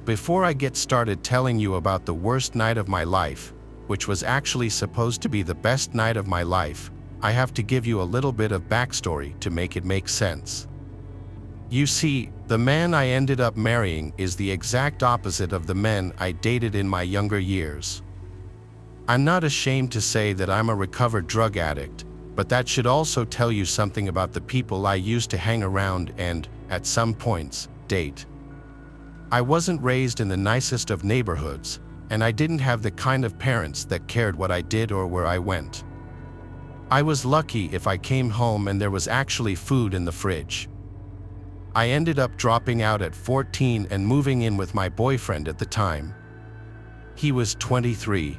Before I get started telling you about the worst night of my life, which was actually supposed to be the best night of my life, I have to give you a little bit of backstory to make it make sense. You see, the man I ended up marrying is the exact opposite of the men I dated in my younger years. I'm not ashamed to say that I'm a recovered drug addict, but that should also tell you something about the people I used to hang around and, at some points, date. I wasn't raised in the nicest of neighborhoods, and I didn't have the kind of parents that cared what I did or where I went. I was lucky if I came home and there was actually food in the fridge. I ended up dropping out at 14 and moving in with my boyfriend at the time. He was 23.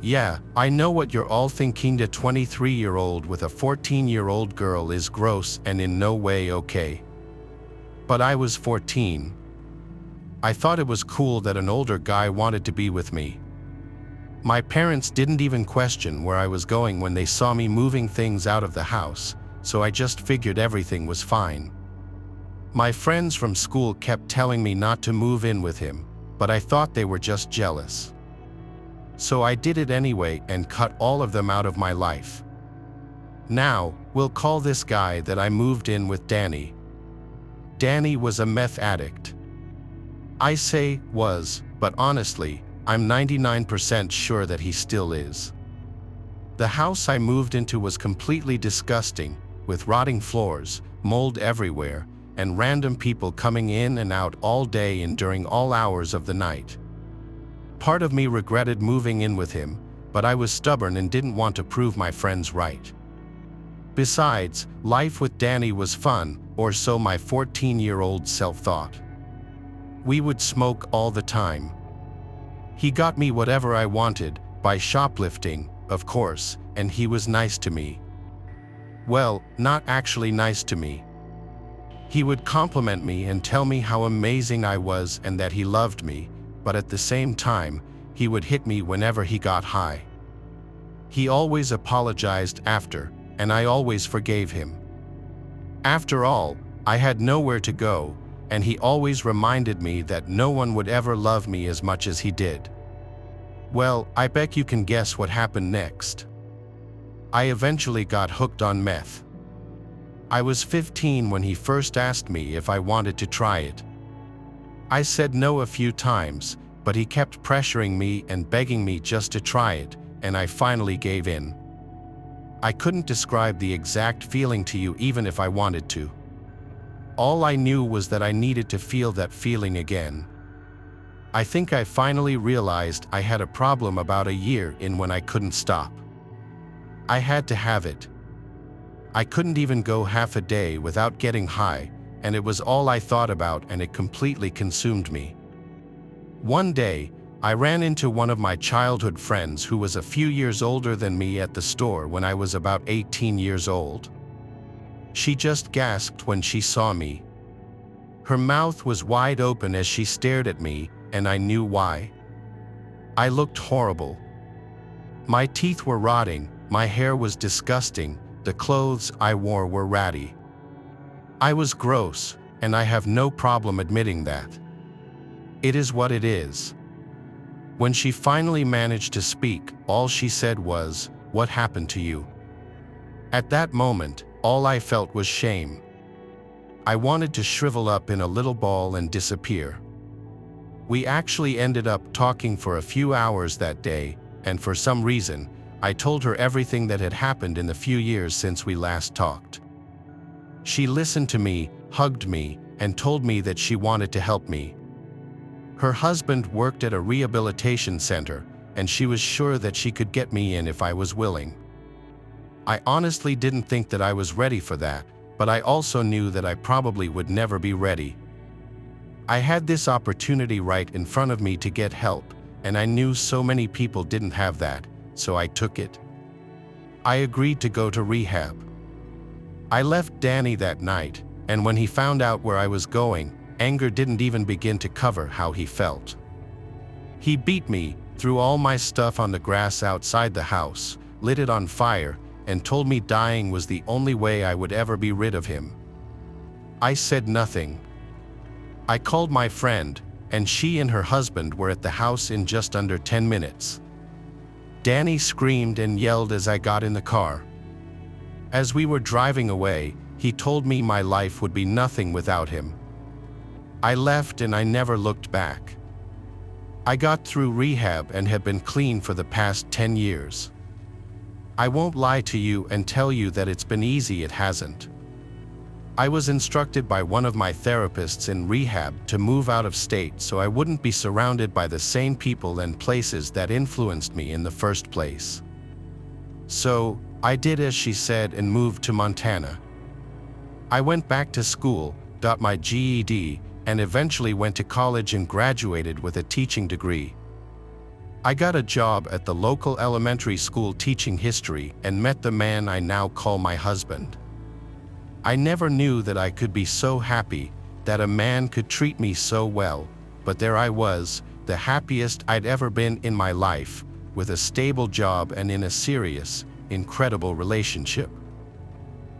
Yeah, I know what you're all thinking. A 23-year-old with a 14-year-old girl is gross and in no way okay. But I was 14. I thought it was cool that an older guy wanted to be with me. My parents didn't even question where I was going when they saw me moving things out of the house, so I just figured everything was fine. My friends from school kept telling me not to move in with him, but I thought they were just jealous. So I did it anyway and cut all of them out of my life. Now, we'll call this guy that I moved in with Danny. Danny was a meth addict. I say was, but honestly, I'm 99% sure that he still is. The house I moved into was completely disgusting, with rotting floors, mold everywhere, and random people coming in and out all day and during all hours of the night. Part of me regretted moving in with him, but I was stubborn and didn't want to prove my friends right. Besides, life with Danny was fun, or so my 14-year-old self thought. We would smoke all the time. He got me whatever I wanted, by shoplifting, of course, and he was nice to me. Well, not actually nice to me. He would compliment me and tell me how amazing I was and that he loved me, but at the same time, he would hit me whenever he got high. He always apologized after, and I always forgave him. After all, I had nowhere to go, and he always reminded me that no one would ever love me as much as he did. Well, I bet you can guess what happened next. I eventually got hooked on meth. I was 15 when he first asked me if I wanted to try it. I said no a few times, but he kept pressuring me and begging me just to try it, and I finally gave in. I couldn't describe the exact feeling to you even if I wanted to. All I knew was that I needed to feel that feeling again. I think I finally realized I had a problem about a year in when I couldn't stop. I had to have it. I couldn't even go half a day without getting high, and it was all I thought about, and it completely consumed me. One day, I ran into one of my childhood friends who was a few years older than me at the store when I was about 18 years old. She just gasped when she saw me. Her mouth was wide open as she stared at me, and I knew why. I looked horrible. My teeth were rotting, my hair was disgusting, the clothes I wore were ratty. I was gross, and I have no problem admitting that. It is what it is. When she finally managed to speak, all she said was, "What happened to you?" At that moment, all I felt was shame. I wanted to shrivel up in a little ball and disappear. We actually ended up talking for a few hours that day, and for some reason, I told her everything that had happened in the few years since we last talked. She listened to me, hugged me, and told me that she wanted to help me. Her husband worked at a rehabilitation center, and she was sure that she could get me in if I was willing. I honestly didn't think that I was ready for that, but I also knew that I probably would never be ready. I had this opportunity right in front of me to get help, and I knew so many people didn't have that, so I took it. I agreed to go to rehab. I left Danny that night, and when he found out where I was going, anger didn't even begin to cover how he felt. He beat me, threw all my stuff on the grass outside the house, lit it on fire, and told me dying was the only way I would ever be rid of him. I said nothing. I called my friend, and she and her husband were at the house in just under 10 minutes. Danny screamed and yelled as I got in the car. As we were driving away, he told me my life would be nothing without him. I left and I never looked back. I got through rehab and have been clean for the past 10 years. I won't lie to you and tell you that it's been easy, it hasn't. I was instructed by one of my therapists in rehab to move out of state so I wouldn't be surrounded by the same people and places that influenced me in the first place. So, I did as she said and moved to Montana. I went back to school, got my GED, and eventually went to college and graduated with a teaching degree. I got a job at the local elementary school teaching history and met the man I now call my husband. I never knew that I could be so happy, that a man could treat me so well, but there I was, the happiest I'd ever been in my life, with a stable job and in a serious, incredible relationship.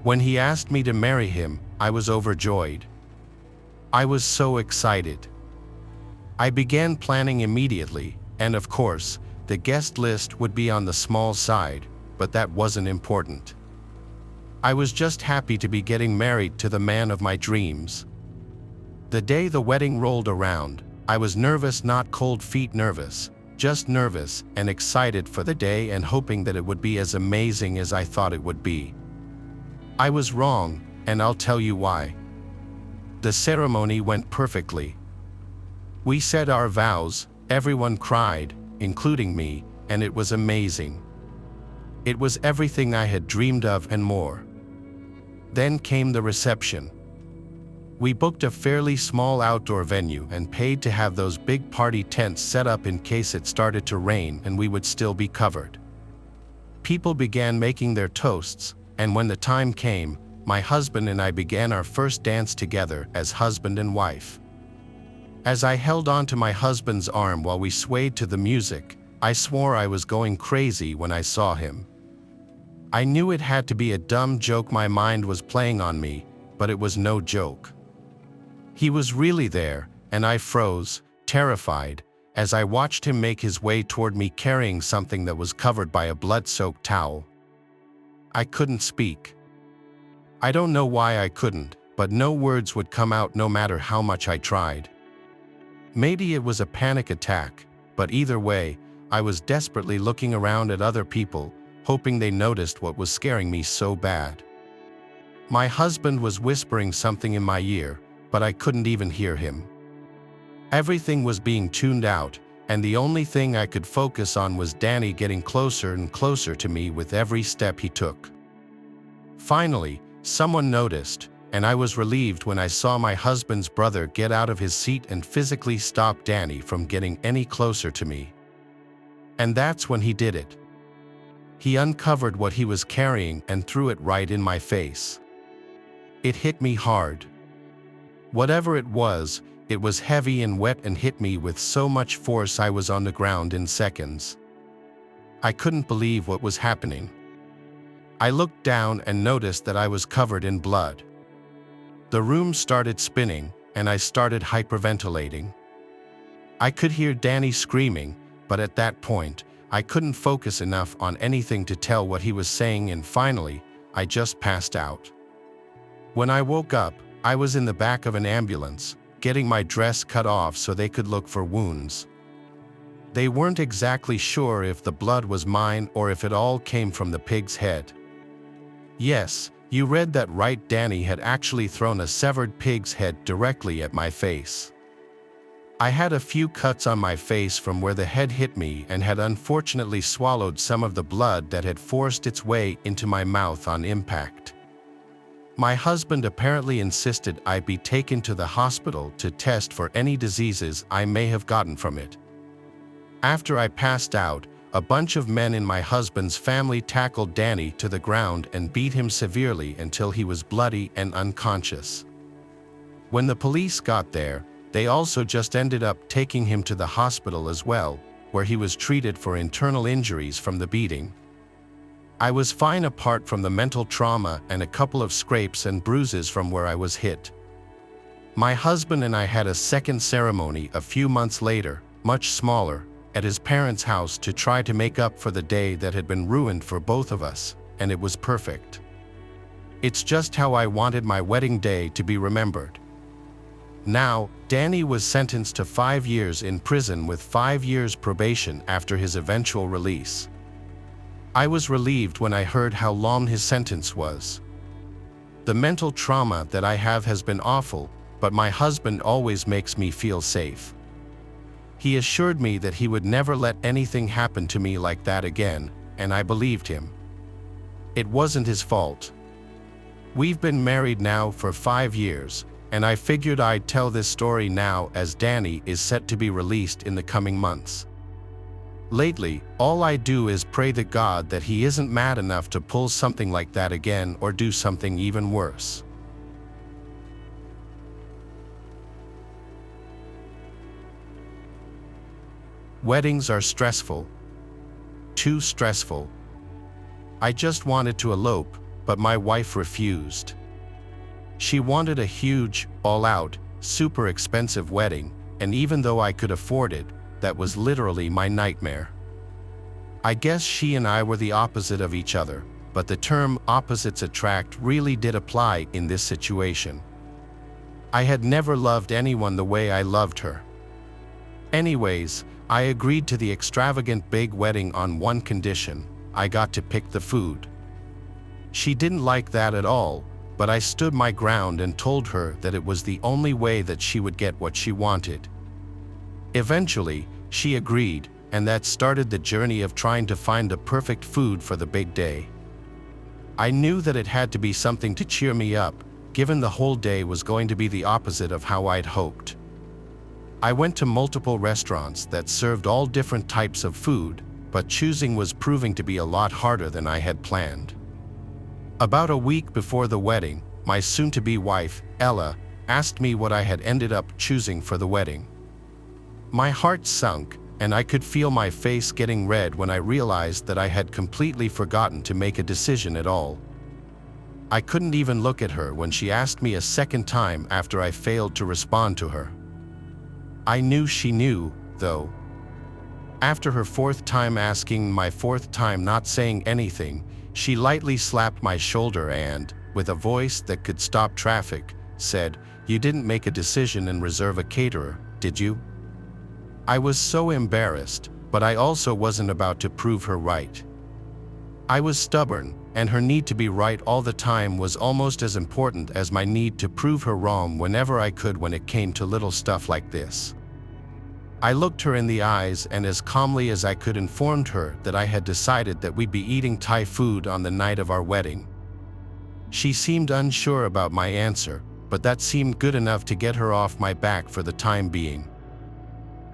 When he asked me to marry him, I was overjoyed. I was so excited. I began planning immediately, and of course, the guest list would be on the small side, but that wasn't important. I was just happy to be getting married to the man of my dreams. The day the wedding rolled around, I was nervous, not cold feet nervous, just nervous and excited for the day and hoping that it would be as amazing as I thought it would be. I was wrong, and I'll tell you why. The ceremony went perfectly. We said our vows, everyone cried, including me, and it was amazing. It was everything I had dreamed of and more. Then came the reception. We booked a fairly small outdoor venue and paid to have those big party tents set up in case it started to rain and we would still be covered. People began making their toasts, and when the time came, my husband and I began our first dance together as husband and wife. As I held on to my husband's arm while we swayed to the music, I swore I was going crazy when I saw him. I knew it had to be a dumb joke my mind was playing on me, but it was no joke. He was really there, and I froze, terrified, as I watched him make his way toward me carrying something that was covered by a blood-soaked towel. I couldn't speak. I don't know why I couldn't, but no words would come out no matter how much I tried. Maybe it was a panic attack, but either way, I was desperately looking around at other people, hoping they noticed what was scaring me so bad. My husband was whispering something in my ear, but I couldn't even hear him. Everything was being tuned out, and the only thing I could focus on was Danny getting closer and closer to me with every step he took. Finally, someone noticed, and I was relieved when I saw my husband's brother get out of his seat and physically stop Danny from getting any closer to me. And that's when he did it. He uncovered what he was carrying and threw it right in my face. It hit me hard. Whatever it was heavy and wet and hit me with so much force I was on the ground in seconds. I couldn't believe what was happening. I looked down and noticed that I was covered in blood. The room started spinning, and I started hyperventilating. I could hear Danny screaming, but at that point, I couldn't focus enough on anything to tell what he was saying, and finally, I just passed out. When I woke up, I was in the back of an ambulance, getting my dress cut off so they could look for wounds. They weren't exactly sure if the blood was mine or if it all came from the pig's head. Yes, you read that right, Danny had actually thrown a severed pig's head directly at my face. I had a few cuts on my face from where the head hit me and had unfortunately swallowed some of the blood that had forced its way into my mouth on impact. My husband apparently insisted I be taken to the hospital to test for any diseases I may have gotten from it. After I passed out, a bunch of men in my husband's family tackled Danny to the ground and beat him severely until he was bloody and unconscious. When the police got there, they also just ended up taking him to the hospital as well, where he was treated for internal injuries from the beating. I was fine apart from the mental trauma and a couple of scrapes and bruises from where I was hit. My husband and I had a second ceremony a few months later, much smaller, at his parents' house to try to make up for the day that had been ruined for both of us, and it was perfect. It's just how I wanted my wedding day to be remembered. Now, Danny was sentenced to 5 years in prison with 5 years probation after his eventual release. I was relieved when I heard how long his sentence was. The mental trauma that I have has been awful, but my husband always makes me feel safe. He assured me that he would never let anything happen to me like that again, and I believed him. It wasn't his fault. We've been married now for 5 years, and I figured I'd tell this story now as Danny is set to be released in the coming months. Lately, all I do is pray to God that he isn't mad enough to pull something like that again or do something even worse. Weddings are stressful. Too stressful. I just wanted to elope, but my wife refused. She wanted a huge, all-out, super expensive wedding, and even though I could afford it, that was literally my nightmare. I guess she and I were the opposite of each other, but the term opposites attract really did apply in this situation. I had never loved anyone the way I loved her. Anyways, I agreed to the extravagant big wedding on one condition: I got to pick the food. She didn't like that at all, but I stood my ground and told her that it was the only way that she would get what she wanted. Eventually, she agreed, and that started the journey of trying to find the perfect food for the big day. I knew that it had to be something to cheer me up, given the whole day was going to be the opposite of how I'd hoped. I went to multiple restaurants that served all different types of food, but choosing was proving to be a lot harder than I had planned. About a week before the wedding, my soon-to-be wife, Ella, asked me what I had ended up choosing for the wedding. My heart sunk, and I could feel my face getting red when I realized that I had completely forgotten to make a decision at all. I couldn't even look at her when she asked me a second time after I failed to respond to her. I knew she knew, though. After her fourth time asking, my fourth time not saying anything, she lightly slapped my shoulder and, with a voice that could stop traffic, said, "You didn't make a decision and reserve a caterer, did you?" I was so embarrassed, but I also wasn't about to prove her right. I was stubborn, and her need to be right all the time was almost as important as my need to prove her wrong whenever I could when it came to little stuff like this. I looked her in the eyes and as calmly as I could informed her that I had decided that we'd be eating Thai food on the night of our wedding. She seemed unsure about my answer, but that seemed good enough to get her off my back for the time being.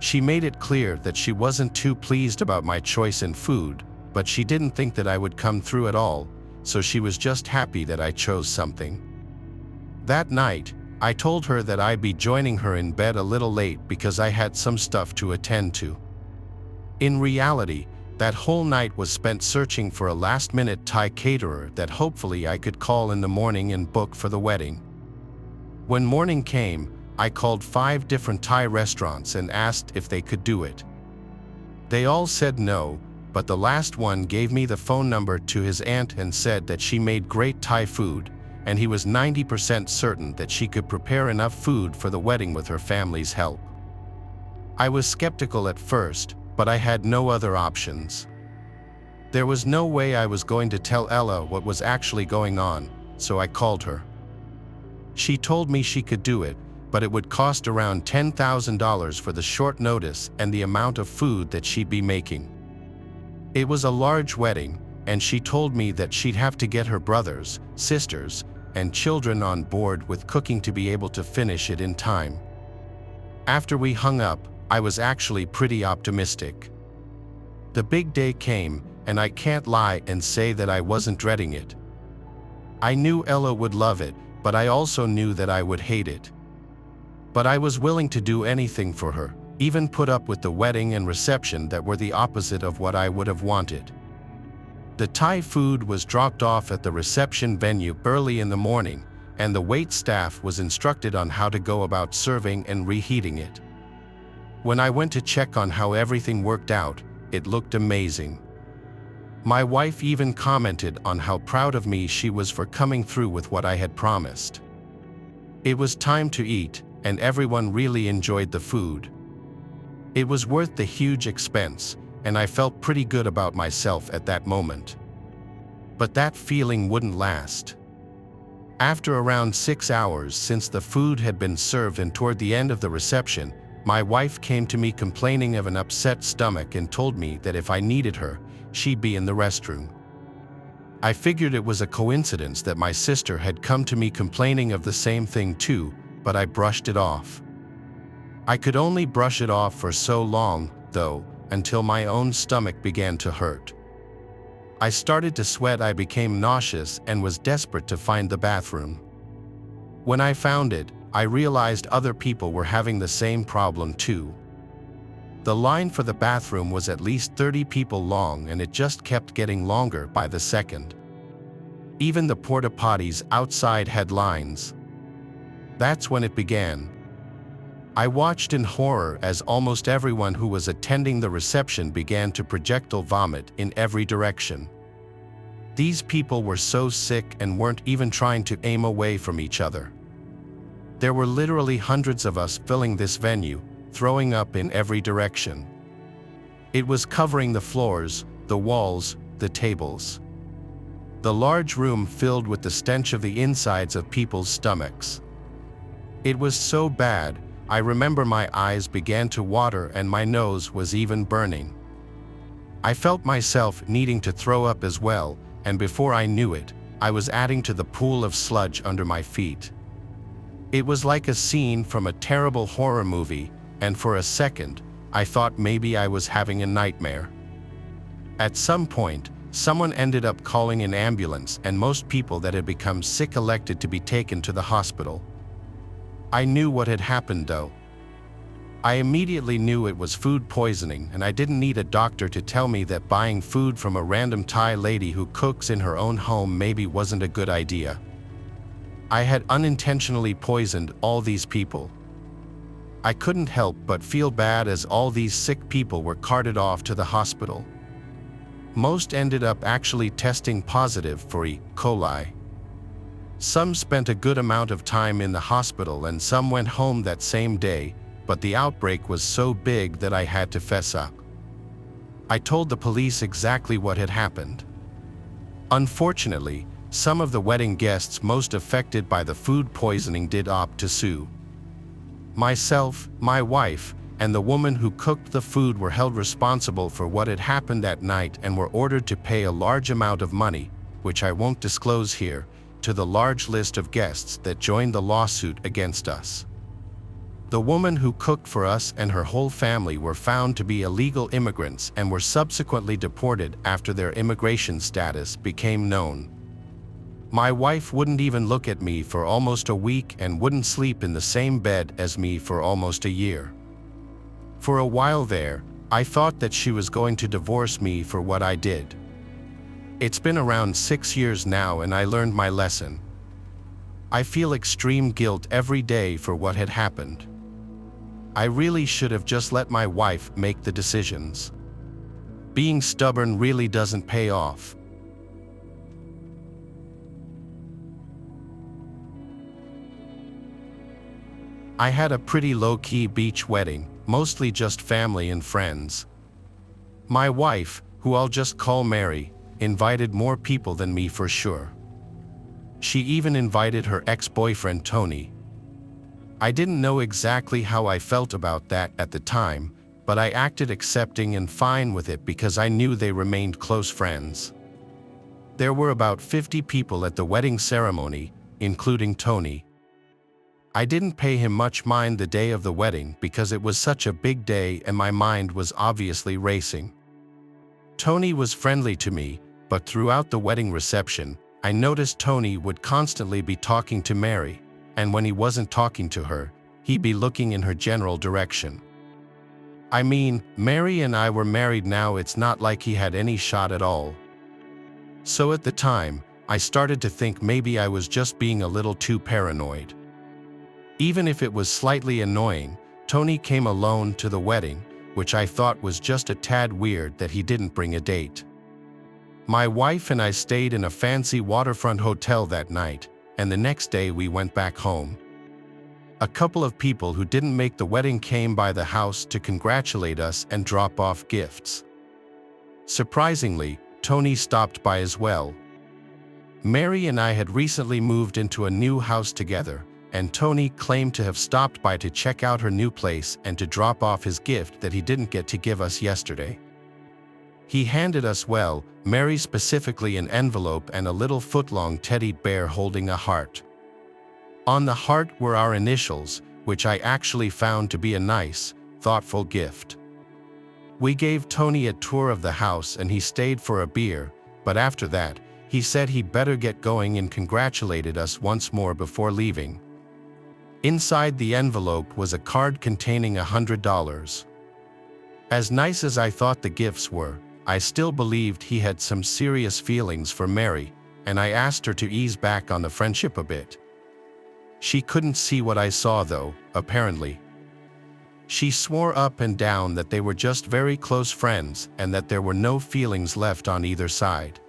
She made it clear that she wasn't too pleased about my choice in food, but she didn't think that I would come through at all, so she was just happy that I chose something. That night, I told her that I'd be joining her in bed a little late because I had some stuff to attend to. In reality, that whole night was spent searching for a last-minute Thai caterer that hopefully I could call in the morning and book for the wedding. When morning came, I called 5 different Thai restaurants and asked if they could do it. They all said no, but the last one gave me the phone number to his aunt and said that she made great Thai food, and he was 90% certain that she could prepare enough food for the wedding with her family's help. I was skeptical at first, but I had no other options. There was no way I was going to tell Ella what was actually going on, so I called her. She told me she could do it, but it would cost around $10,000 for the short notice and the amount of food that she'd be making. It was a large wedding, and she told me that she'd have to get her brothers, sisters, and children on board with cooking to be able to finish it in time. After we hung up, I was actually pretty optimistic. The big day came, and I can't lie and say that I wasn't dreading it. I knew Ella would love it, but I also knew that I would hate it. But I was willing to do anything for her, even put up with the wedding and reception that were the opposite of what I would have wanted. The Thai food was dropped off at the reception venue early in the morning, and the wait staff was instructed on how to go about serving and reheating it. When I went to check on how everything worked out, it looked amazing. My wife even commented on how proud of me she was for coming through with what I had promised. It was time to eat, and everyone really enjoyed the food. It was worth the huge expense, and I felt pretty good about myself at that moment. But that feeling wouldn't last. After around 6 hours since the food had been served and toward the end of the reception, my wife came to me complaining of an upset stomach and told me that if I needed her, she'd be in the restroom. I figured it was a coincidence that my sister had come to me complaining of the same thing too, but I brushed it off. I could only brush it off for so long, though, until my own stomach began to hurt. I started to sweat, I became nauseous, and was desperate to find the bathroom. When I found it, I realized other people were having the same problem too. The line for the bathroom was at least 30 people long, and it just kept getting longer by the second. Even the porta potties outside had lines. That's when it began. I watched in horror as almost everyone who was attending the reception began to projectile vomit in every direction. These people were so sick and weren't even trying to aim away from each other. There were literally hundreds of us filling this venue, throwing up in every direction. It was covering the floors, the walls, the tables. The large room filled with the stench of the insides of people's stomachs. It was so bad, I remember my eyes began to water and my nose was even burning. I felt myself needing to throw up as well, and before I knew it, I was adding to the pool of sludge under my feet. It was like a scene from a terrible horror movie, and for a second, I thought maybe I was having a nightmare. At some point, someone ended up calling an ambulance, and most people that had become sick elected to be taken to the hospital. I knew what had happened though. I immediately knew it was food poisoning, and I didn't need a doctor to tell me that buying food from a random Thai lady who cooks in her own home maybe wasn't a good idea. I had unintentionally poisoned all these people. I couldn't help but feel bad as all these sick people were carted off to the hospital. Most ended up actually testing positive for E. coli. Some spent a good amount of time in the hospital and some went home that same day, but the outbreak was so big that I had to fess up. I told the police exactly what had happened. Unfortunately, some of the wedding guests most affected by the food poisoning did opt to sue. Myself, my wife, and the woman who cooked the food were held responsible for what had happened that night and were ordered to pay a large amount of money, which I won't disclose here, to the large list of guests that joined the lawsuit against us. The woman who cooked for us and her whole family were found to be illegal immigrants and were subsequently deported after their immigration status became known. My wife wouldn't even look at me for almost a week and wouldn't sleep in the same bed as me for almost a year. For a while there, I thought that she was going to divorce me for what I did. It's been around 6 years now and I learned my lesson. I feel extreme guilt every day for what had happened. I really should have just let my wife make the decisions. Being stubborn really doesn't pay off. I had a pretty low-key beach wedding, mostly just family and friends. My wife, who I'll just call Mary, invited more people than me for sure. She even invited her ex-boyfriend Tony. I didn't know exactly how I felt about that at the time, but I acted accepting and fine with it because I knew they remained close friends. There were about 50 people at the wedding ceremony, including Tony. I didn't pay him much mind the day of the wedding because it was such a big day and my mind was obviously racing. Tony was friendly to me, but throughout the wedding reception, I noticed Tony would constantly be talking to Mary, and when he wasn't talking to her, he'd be looking in her general direction. I mean, Mary and I were married now, it's not like he had any shot at all. So at the time, I started to think maybe I was just being a little too paranoid. Even if it was slightly annoying, Tony came alone to the wedding, which I thought was just a tad weird that he didn't bring a date. My wife and I stayed in a fancy waterfront hotel that night, and the next day we went back home. A couple of people who didn't make the wedding came by the house to congratulate us and drop off gifts. Surprisingly, Tony stopped by as well. Mary and I had recently moved into a new house together, and Tony claimed to have stopped by to check out her new place and to drop off his gift that he didn't get to give us yesterday. He handed us, well, Mary specifically, an envelope and a little foot-long teddy bear holding a heart. On the heart were our initials, which I actually found to be a nice, thoughtful gift. We gave Tony a tour of the house and he stayed for a beer, but after that, he said he'd better get going and congratulated us once more before leaving. Inside the envelope was a card containing $100. As nice as I thought the gifts were, I still believed he had some serious feelings for Mary, and I asked her to ease back on the friendship a bit. She couldn't see what I saw though, apparently. She swore up and down that they were just very close friends and that there were no feelings left on either side.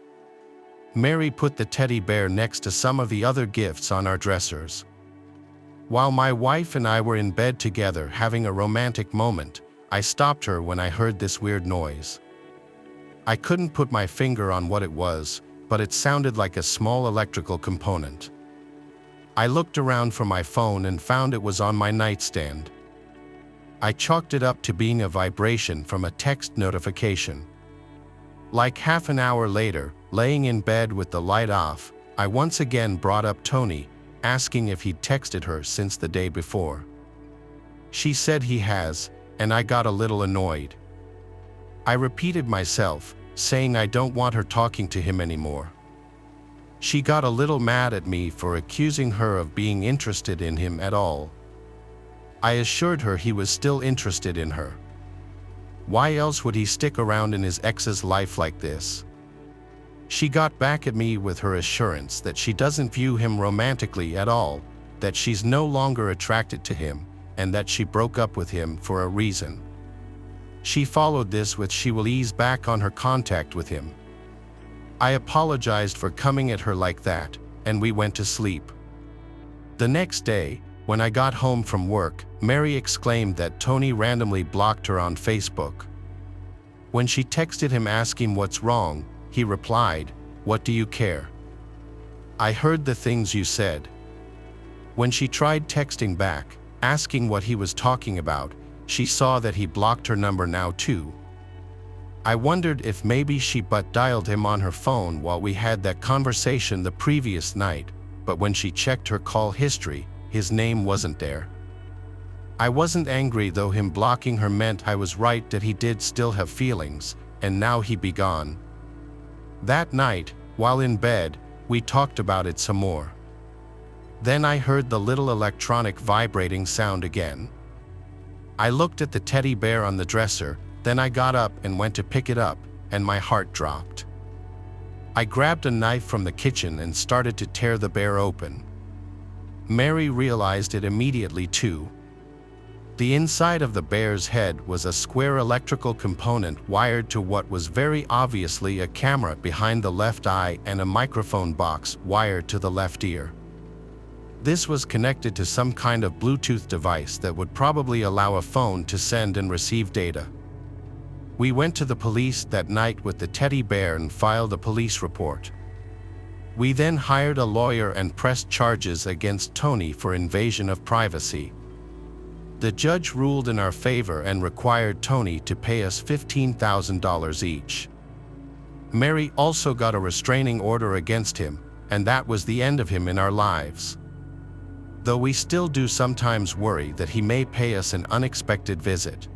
Mary put the teddy bear next to some of the other gifts on our dressers. While my wife and I were in bed together having a romantic moment, I stopped her when I heard this weird noise. I couldn't put my finger on what it was, but it sounded like a small electrical component. I looked around for my phone and found it was on my nightstand. I chalked it up to being a vibration from a text notification. Like half an hour later, laying in bed with the light off, I once again brought up Tony, asking if he'd texted her since the day before. She said he has, and I got a little annoyed. I repeated myself, saying I don't want her talking to him anymore. She got a little mad at me for accusing her of being interested in him at all. I assured her he was still interested in her. Why else would he stick around in his ex's life like this? She got back at me with her assurance that she doesn't view him romantically at all, that she's no longer attracted to him, and that she broke up with him for a reason. She followed this with she will ease back on her contact with him. I apologized for coming at her like that, and we went to sleep. The next day, when I got home from work, Mary exclaimed that Tony randomly blocked her on Facebook. When she texted him asking what's wrong, he replied, "What do you care? I heard the things you said." When she tried texting back, asking what he was talking about, she saw that he blocked her number now too. I wondered if maybe she butt dialed him on her phone while we had that conversation the previous night, but when she checked her call history, his name wasn't there. I wasn't angry though him blocking her meant I was right that he did still have feelings, and now he'd be gone. That night, while in bed, we talked about it some more. Then I heard the little electronic vibrating sound again. I looked at the teddy bear on the dresser, then I got up and went to pick it up, and my heart dropped. I grabbed a knife from the kitchen and started to tear the bear open. Mary realized it immediately too. The inside of the bear's head was a square electrical component wired to what was very obviously a camera behind the left eye and a microphone box wired to the left ear. This was connected to some kind of Bluetooth device that would probably allow a phone to send and receive data. We went to the police that night with the teddy bear and filed a police report. We then hired a lawyer and pressed charges against Tony for invasion of privacy. The judge ruled in our favor and required Tony to pay us $15,000 each. Mary also got a restraining order against him, and that was the end of him in our lives. Though we still do sometimes worry that he may pay us an unexpected visit.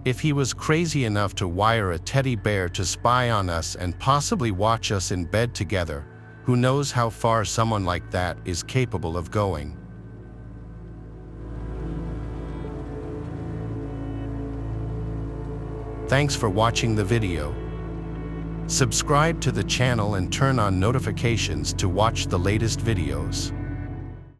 If he was crazy enough to wire a teddy bear to spy on us and possibly watch us in bed together, who knows how far someone like that is capable of going. Thanks for watching the video. Subscribe to the channel and turn on notifications to watch the latest videos.